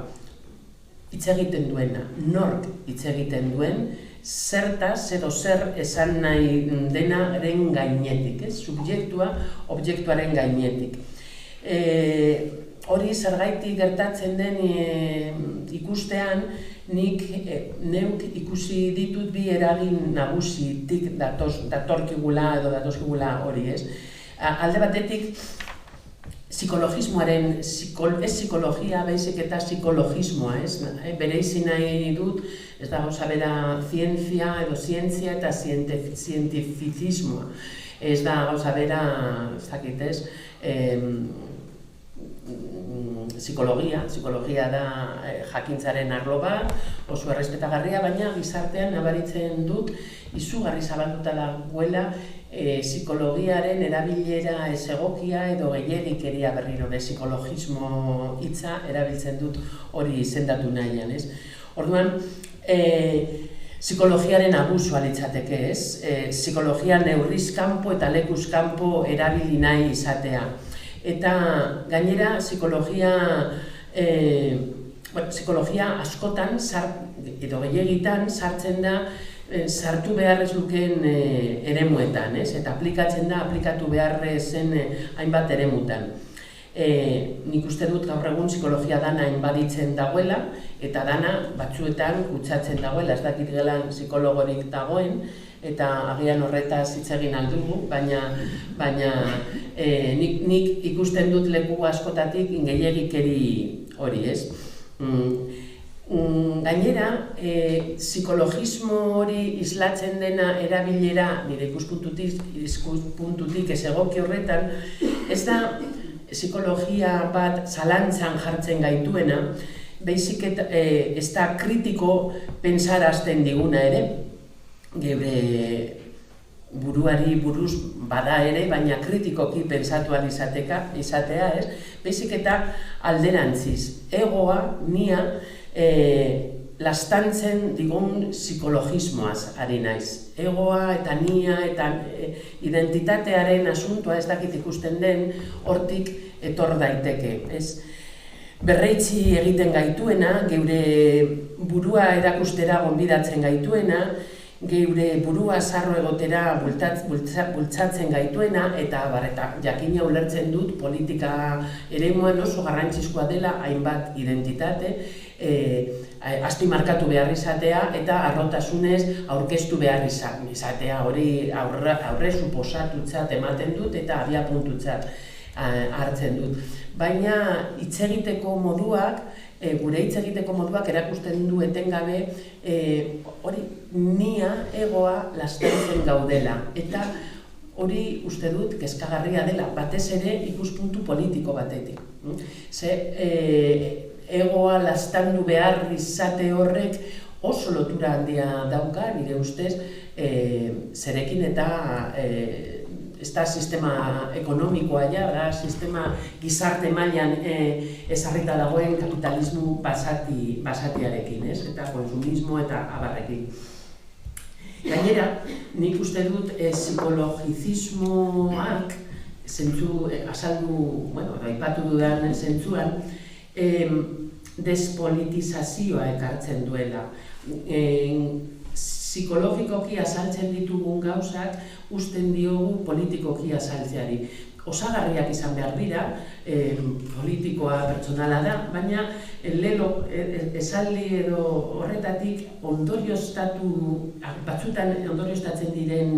Hitz egiten duena, nork hitz egiten duen, zertaz edo zer esan nahi denaren gainetik, ez? Subjektua objektuaren gainetik. Hori zergaitik gertatzen den ikustean, nik neuk ikusi ditut bi eragin nagusitik datorkigula edo datozkigula hori, ez? Alde batetik, psikologismoaren, ez psikologia, baizik eta psikologismoa, ez? Bereizi nahi dut, ez da gauza bera zientzia edo zientzia eta zientifizismoa. Ez da gauza bera, ez dakit, ez? Psikologia da jakintzaren arlo bat, oso errespetagarria, baina gizartean nabaritzen dut izugarri zabalduta dagoela psikologiaren erabilera ezegokia edo gehiegikeria berriro, psikologismo hitza erabiltzen dut hori izendatu nahian, ez? Orduan, psikologiaren abusua litzateke, ez? Psikologia neurriz kanpo eta lekuz kanpo erabili nahi izatea. Eta gainera psikologia askotan edo gehiegitan sartzen da sartu behar ez lukeen eremuetan, eta aplikatu behar zen hainbat eremutan. Nik uste dut gaur egun psikologia dana inbaditzen dagoela, eta dana batzuetan kutsatzen dagoela, ez dakit gelan psikologorik dagoen, eta agian horretaz hitz egin aldugu, baina nik ikusten dut leku askotatik gehiegikeri hori, ez? Gainera, psikologismo hori islatzen dena erabilera, nire ikuspuntutik ez egoki horretan, ez da psikologia bat zalantzan jartzen gaituena, baizik ez da kritiko pentsarazten diguna ere, geure buruari buruz bada ere, baina kritikoki pentsatu ahal izatea, ez? Baizik eta alderantziz, egoa, nia, lastantzen digun psikologismoaz ari naiz. Egoa eta nia eta identitatearen asuntoa ez dakit ikusten den, hortik etor daiteke, ez? Berreitzi egiten gaituena, geure burua erakustera gonbidatzen gaituena, geure burua zarro egotera bultzatzen gaituena, eta jakina ulertzen dut politika eremuan oso garrantzizkoa dela hainbat identitate, azpimarkatu behar izatea eta arrotasunez aurkeztu behar izatea, hori aurre suposatutzat ematen dut eta abiapuntutzat hartzen dut. Baina hitz egiteko moduak, gure hitz egiteko moduak erakusten du etengabe hori nia egoa lastantzen gaudela, eta hori uste dut kezkagarria dela, batez ere ikuspuntu politiko batetik. Ze egoa lastandu behar izate horrek oso lotura handia dauka, nire ustez, zerekin eta ez da sistema ekonomikoa da sistema gizarte mailan ezarrita dagoen kapitalismo basatiarekin, eta konsumismo eta abarrekin. Gainera, nik uste dut psikologizismoak aipatu dudan zentzuan, despolitizazioa ekartzen duela. Psikologikoki azaltzen ditugun gauzak usten diogu politikoki azaltzeari. osagarriak izan behar dira, politikoa, pertsonala da, baina lelo esaldi edo horretatik batzutan ondorioztatzen diren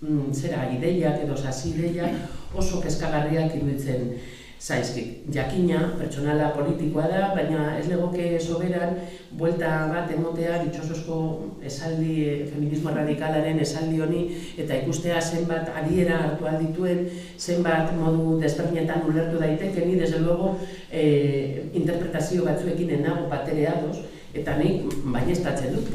ideiak edo sasi ideiak oso kezkagarriak iruditzen zaizkit. Jakina, pertsonala politikoa da, baina ez legoke soberan buelta bat emotea ditxosozko esaldi, feminismo radikalaren esaldi honi eta ikustea zenbat adiera hartu aldituen, zenbat modu desberdinetan ulertu daiteke, ni desde luego interpretazio batzuekin enago batere ados, eta nik baieztatzen dut,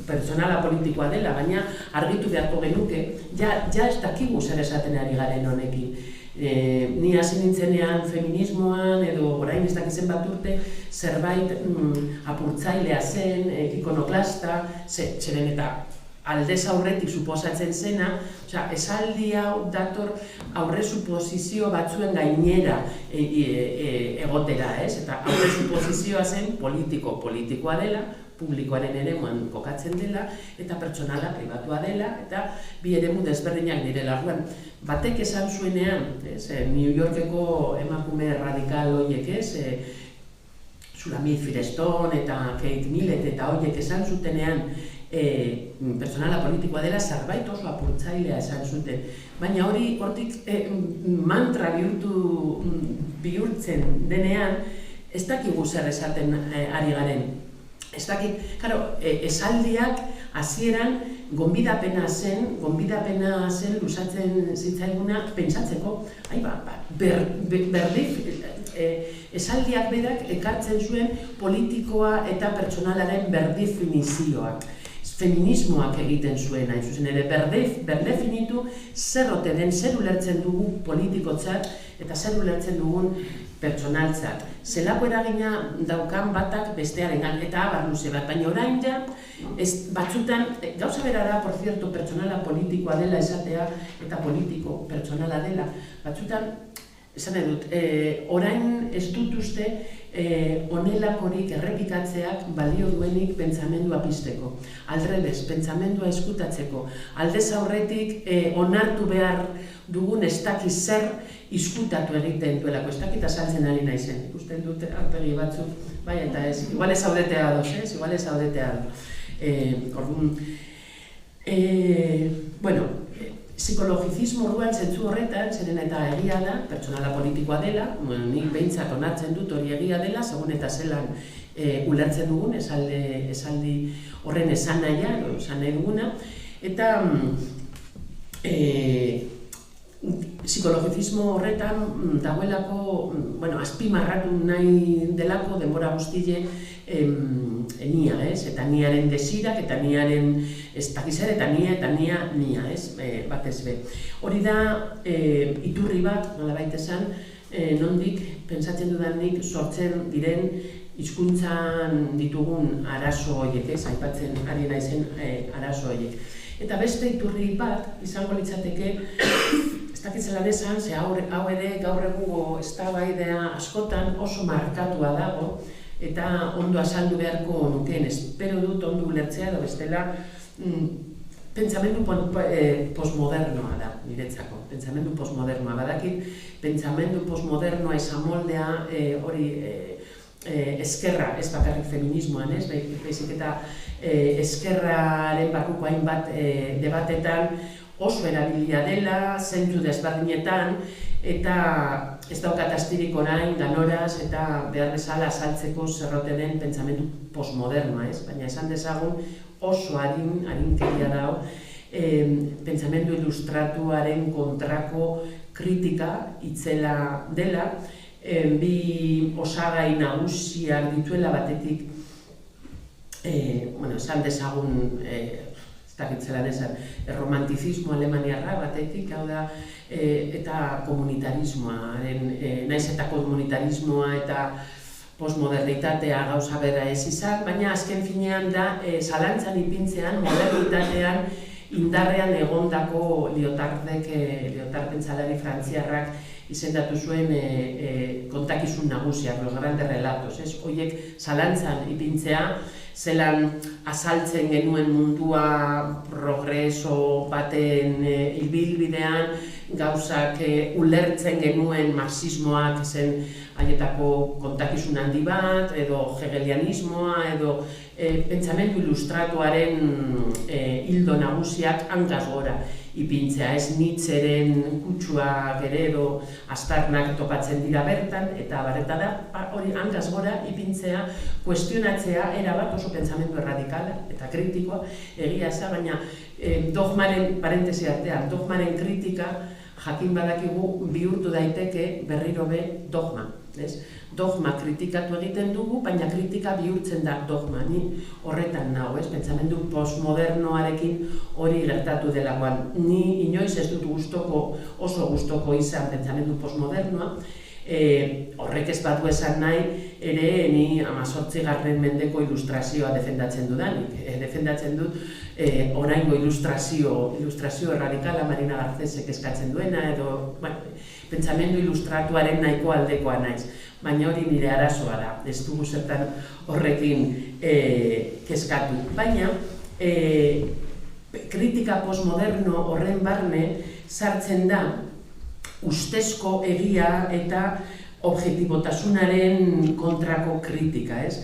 pertsonala politikoa dela, baina argitu beharko genuke, ja ez dakigu zer esaten ari garen honekin. Ni hasi nintzenean feminismoan edo orain ez dakizen bat urte zerbait apurtzailea zen, ikonoklasta, zeren eta aldez aurretik suposatzen zena, esaldi hau dator aurre suposizio batzuen gainera egotera, eta aurre suposizioa zen politikoa dela, publikoaren eremuan kokatzen dela, eta pertsonala pribatua dela, eta bi eremu desberdinak direla. Batek esan zuenean, New Yorkeko emakume radikal horiek, Sulamit Firestone eta Kate Millett eta horiek esan zutenean pertsonala politikoa dela, zerbait oso apurtzailea esan zuten. Baina hortik mantra bihurtzen denean, ez dakigu zer esaten ari garen. Ez dakit, esaldiak hasieran gonbidapena zen luzatzen zitzaiguna pentsatzeko, esaldiak berak ekartzen zuen politikoa eta pertsonalaren berdefinizioak. Feminismoak egiten zuen, hain zuzen ere, berdefinitu zer ote den, zer ulertzen dugu politikotzat eta zer ulertzen dugun pertsonaltzat. Zelako eragina daukan batak bestearengan eta abar luze bat, baina orain ja, batzutan, gauza bera da, por cierto, pertsonala politikoa dela esatea eta politiko pertsonala dela, batzutan, esan edut, orain ez dut uste honelakorik errepikatzeak balio duenik pentsamendua pizteko. Aldrebez, pentsamendua eskutatzeko. Aldez aurretik onartu behar dugun ez dakiz zer izkutatu egiten duelako. Ez dakit azaltzen ari naizen. Ikusten dut aurpegi batzuk, bai eta ez. Igual ez zaudetea ados, igual ez zaudetea ados. Bueno, psikologizismo orduan zentzu horretan, zeren eta egia da, pertsonala politikoa dela, nik behintzat onartzen dut hori egia dela, segun eta zelan ulertzen dugun, esaldi horren esan nahia, esan nahi duguna, eta psikologizismo horretan dagoelako, azpimarratu nahi delako denbora guztile nia, eta niaren desirak, eta niaren ez dakizer, eta nia, batez be. Hori da, iturri bat, nolabait esan, nondik, pentsatzen dudanik, sortzen diren hizkuntzan ditugun arazo horiek, aipatzen ari naizen arazo horiek. Eta beste iturri bat, izango litzateke, ez dakitzelan esan, ze hau ere gaur egungo eztabaida askotan oso markatua dago, eta ondo azaldu beharko nukeen, espero dut ondo ulertzea edo bestela pentsamendu postmodernoa da, niretzako, pentsamendu postmodernoa. Badakit, pentsamendu postmodernoa esamoldea hori eskerra, ez bakarrik feminismoan, baizik eta eskerraren barruko hainbat debatetan oso erabilia dela, zentzu desberdinetan, eta ez daukat astirik orain ganoraz eta behar bezala azaltzeko zerrote den pentsamendu postmodernoa, baina esan dezagun oso arinkeria dago pentsamendu ilustratuaren kontrako kritika itzela dela, bi osagai nagusiak dituela batetik, esan dezagun, romantizismo alemaniarra batetik, hau da, eta komunitarismoaren, naiz eta komunitarismoa eta postmodernitatea gauza bera ez izan, baina azken finean da, zalantzan ipintzean, modernitatean, indarrean egondako Lyotard pentsalari frantziarrak izendatu zuen kontakizun nagusiak, los grandes relatos, horiek zalantzan ipintzea, zelan azaltzen genuen mundua progreso baten ibilbidean, gauzak ulertzen genuen marxismoak zen haietako kontakizun handi bat, edo hegelianismoa, edo pentsamendu ilustratuaren hildo nagusiak hankaz gora ipintzea, ez Nietzscheren kutsuak ere edo aztarnak topatzen dira bertan, eta barreta da, hori hankaz gora ipintzea, kuestionatzea erabat oso pentsamendu erradikala eta kritikoa egia eza, baina dogmaren, parentesi artean, dogmaren kritika jakin badakigu bihurtu daiteke berriro be dogma. Dogma kritikatu egiten dugu, baina kritika bihurtzen da dogma. Ni horretan nago, pentsamendu postmodernoarekin hori gertatu delakoan. Ni inoiz ez dut oso gustoko izan pentsamendu postmodernoa, horrek ez badu esan nahi, ere ni 18. mendeko ilustrazioa defendatzen dudanik. Defendatzen dut oraingo ilustrazio erradikala Marina Garcesek eskatzen duena, edo pentsamendu ilustratuaren nahiko aldekoa naiz. Baina hori nire arazoa da, ez dugu zertan horrekin kezkatu. Baina kritika postmoderno horren barne sartzen da ustezko egia eta objektibotasunaren kontrako kritika, ez?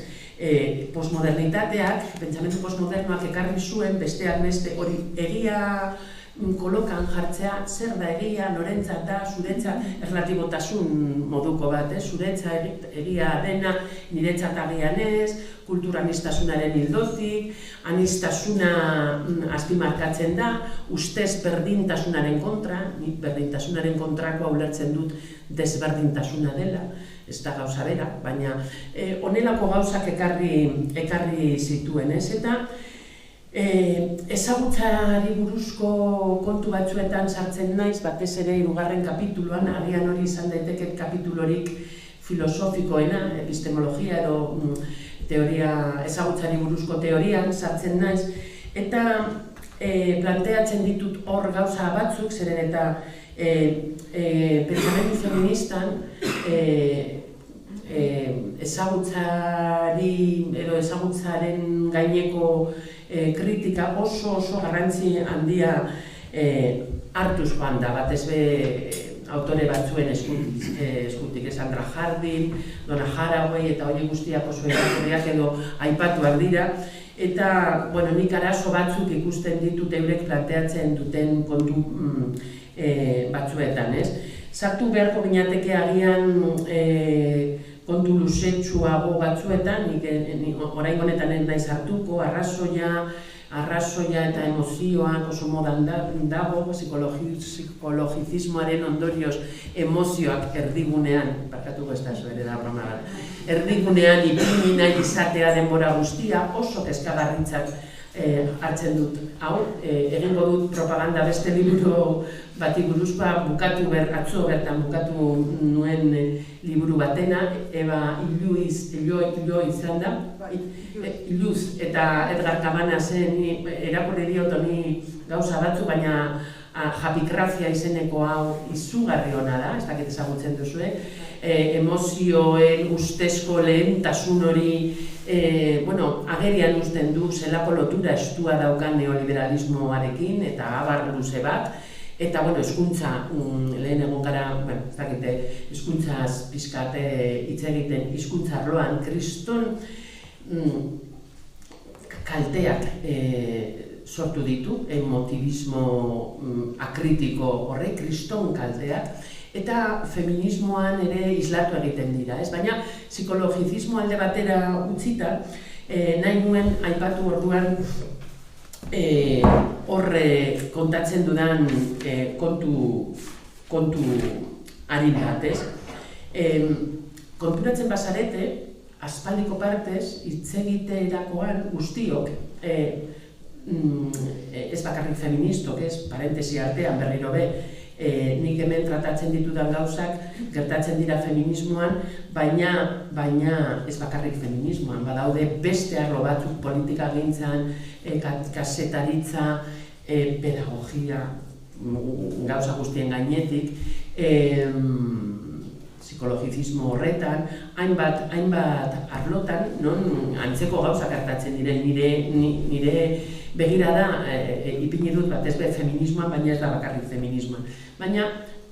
Postmodernitateak, pentsamendu postmodernoak ekarri zuen besteak beste hori egia kolokan jartzea, zer da egia, norentzat da, zuretzat erlatibotasun moduko bat, zuretzat egia dena, niretzat agian ez, kultura anistasunaren hildotik, anistasuna azpimarkatzen da, ustez berdintasunaren kontra, nik berdintasunaren kontrakoa ulertzen dut desberdintasuna dela, ez da gauza bera, baina honelako gauzak ekarri zituen, ez? Eta ezagutzari buruzko kontu batzuetan sartzen naiz, batez ere 3. kapituluan, agian hori izan daiteke kapitulorik filosofikoena, epistemologia edo teoria, ezagutzari buruzko teorian sartzen naiz, eta planteatzen ditut hor gauza batzuk, zeren eta pentsamendu feministan ezagutzari edo ezagutzaren gaineko kritika oso garrantzi handia hartuz joan da, batez be autore batzuen eskutik, Sandra Hardin, Donna Haraway eta hori guztiak oso irakurriak edo aipatuak dira, eta nik arazo batzuk ikusten ditut eurek planteatzen duten kontu batzuetan, ez? Sartu beharko ginateke agian kontu luzetsuago batzuetan, orain honetan ez naiz hartuko, arrazoia eta emozioak oso modan dago, psikologizismoaren ondorioz emozioak erdigunean, barkatuko ez da zuere da broma bat, erdigunean ipini nahi izatea denbora guztia, oso kezkagarritzat hartzen dut. Hau, egingo dut propaganda beste liburu bati buruzkoa, atzo bertan bukatu nuen liburu batena, Eva Illoy izan da, Illuz eta Edgar Cabanasen erakurri diot honi gauza batzu, baina Japigrafia izeneko hau izugarri ona da, ez dakit ezagutzen duzue, emozioen ustezko lehentasun hori agerian uzten du zelako lotura estua daukan neoliberalismoarekin eta abar luze bat, eta hezkuntza lehen egon gara, ez dakite, hezkuntzaz pixkat hitz egiten, hizkuntza arloan kriston kalteak sortu ditu, emotibismo akritiko horrek, kriston kalteak, eta feminismoan ere islatu egiten dira, ez? Baina psikologizismo alde batera utzita, nahi nuen aipatu orduan horre kontatzen dudan kontu ari bat, ez? Konturatzen bazarete, aspaldiko partez, hitz egiterakoan guztiok, ez bakarrik feministok, ez, parentesi artean berriro be, nik hemen tratatzen ditudan gauzak gertatzen dira feminismoan, baina ez bakarrik feminismoan, badaude beste arlo batzuk politikagintzan, kazetaritza, pedagogia, gauza guztien gainetik, psikologizismo horretan, hainbat arlotan, non antzeko gauzak gertatzen diren, nire begirada ipini dut batez be feminismoan, baina ez da bakarrik feminismoan. Baina,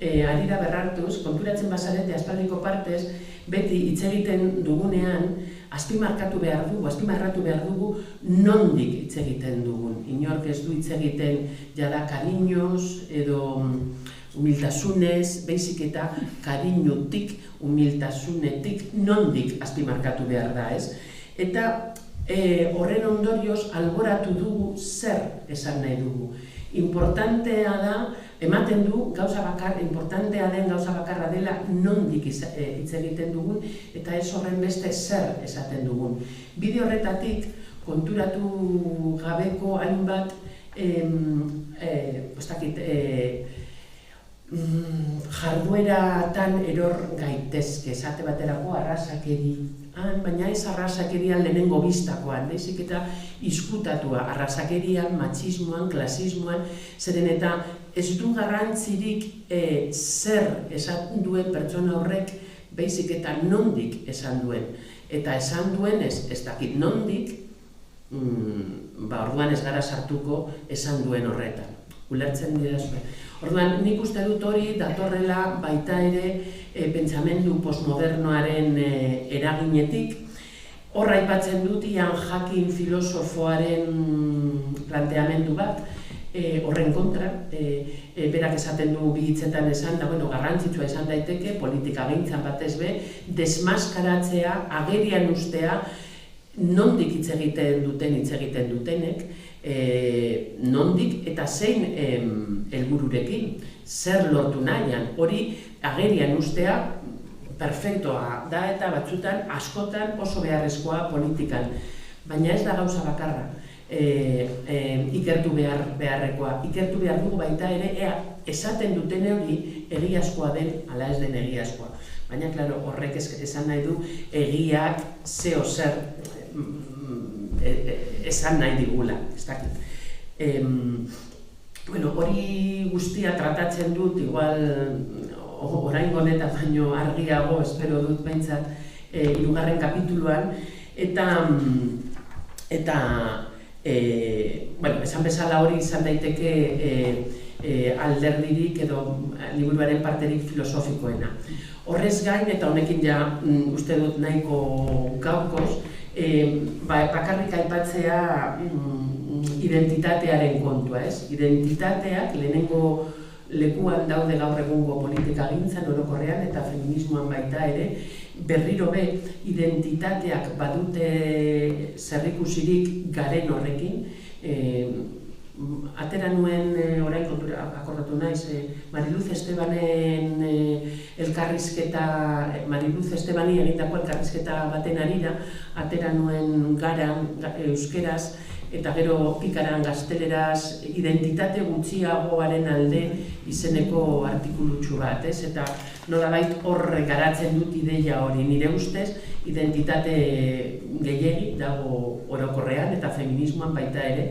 harira berrartuz, konturatzen bazarete aspaldiko partez, beti hitz egiten dugunean, azpimarratu behar dugu nondik hitz egiten dugun. Inork ez du hitz egiten jada kariñoz edo humiltasunez, baizik eta kariñotik, humiltasunetik, nondik azpimarkatu behar da, ez? Eta horren ondorioz alboratu dugu zer esan nahi dugu. Importantea da, ematen du importantea den gauza bakarra dela nondik hitz egiten dugun eta ez horren beste zer esaten dugun. Bide horretatik konturatu gabeko hainbat jardueratan eror gaitezke, esate baterako arrazakerian, baina ez arrazakerian lehenengo bistakoan, baizik eta izkutatua, arrazakerian, matxismoan, klasismoan, zeren eta ez du garrantzirik zer esan duen pertsona horrek, baizik eta nondik esan duen. Eta esan duen ez dakit nondik, orduan ez gara sartuko esan duen horretan. Ulertzen didazue. Orduan, nik uste dut hori datorrela baita ere pentsamendu postmodernoaren eraginetik. Horra aipatzen dut Ian Hacking filosofoaren planteamendu bat, horren kontra, berak esaten du bi hitzetan esan, da garrantzitsua esan daiteke, politika gintzan batez be, desmaskaratzea, agerian ustea, nondik hitz egiten dutenek, nondik eta zein helbururekin, zer lortu nahian, hori agerian ustea perfektoa da eta batzutan askotan oso beharrezkoa politikan, baina ez da gauza bakarra ikertu beharrekoa, ikertu behar dugu baita ere ea esaten duten hori egiazkoa den ala ez den egiazkoa, baina klaro horrek esan nahi du egiak zeo zer esan nahi digula, ez dakit. Hori guztia tratatzen dut, igual oraingo honetan baino argiago, espero dut behintzat, 3. kapituluan, eta esan bezala hori izan daiteke alderdirik edo liburuaren parterik filosofikoena. Horrez gain, eta honekin ja uste dut nahiko gaurkoz, bakarrik aipatzea identitatearen kontua, ez? Identitateak lehenengo lekuan daude gaur egungo politika gintzan orokorrean eta feminismoan baita ere, berriro be identitateak badute zerrikusirik garen horrekin, atera nuen orain kontura akordatu naiz, Mariluz Estebanen Mariluz Estebani egindako elkarrizketa baten harira, atera nuen Garan euskeraz eta gero Pikaran gazteleraz identitate gutxiagoaren alde izeneko artikulutxu bat, ez? Eta nolabait horre garatzen dut ideia hori, nire ustez identitate gehiegi dago orokorrean eta feminismoan baita ere,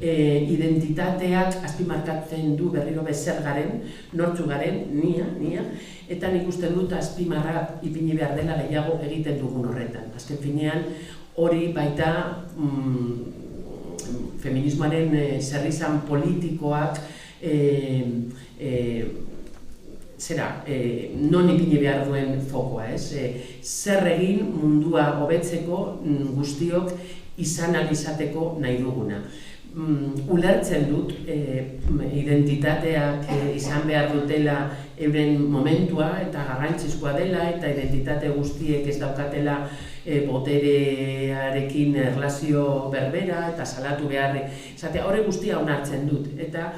identitateak azpimarkatzen du berriro zer garen, nortzu garen, nia, eta nik uste dut azpimarra ipini behar dela gehiago egiten dugun horretan. Azken finean hori baita feminismoaren zerrizan politikoak non ipini behar duen fokoa, ez? Zer egin mundua hobetzeko guztiok izan izateko nahi duguna. Ulertzen dut identitateak izan behar dutela euren momentua eta garrantzizkoa dela eta identitate guztiek ez daukatela boterearekin erlazio berbera eta salatu beharre. Horre guztia onartzen dut eta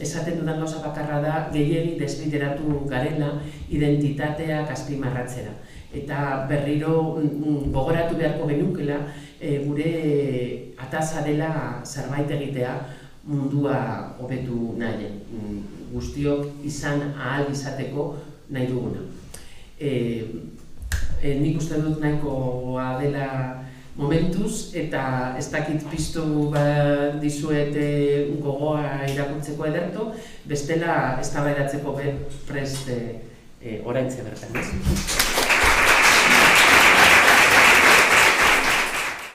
esaten dudan gauza bakarra da gehiegi desbideratu garela identitateak azpimarratzera. Eta berriro gogoratu beharko genukela gure ataza dela zerbait egitea mundua hobetu nahi, guztiok izan ahal izateko nahi duguna. Nik uste dut nahikoa dela momentuz eta ez dakit piztu dizuet gogoa irakurtzeko ederto, bestela eztabaidatzeko prest oraintxe bertan, ez?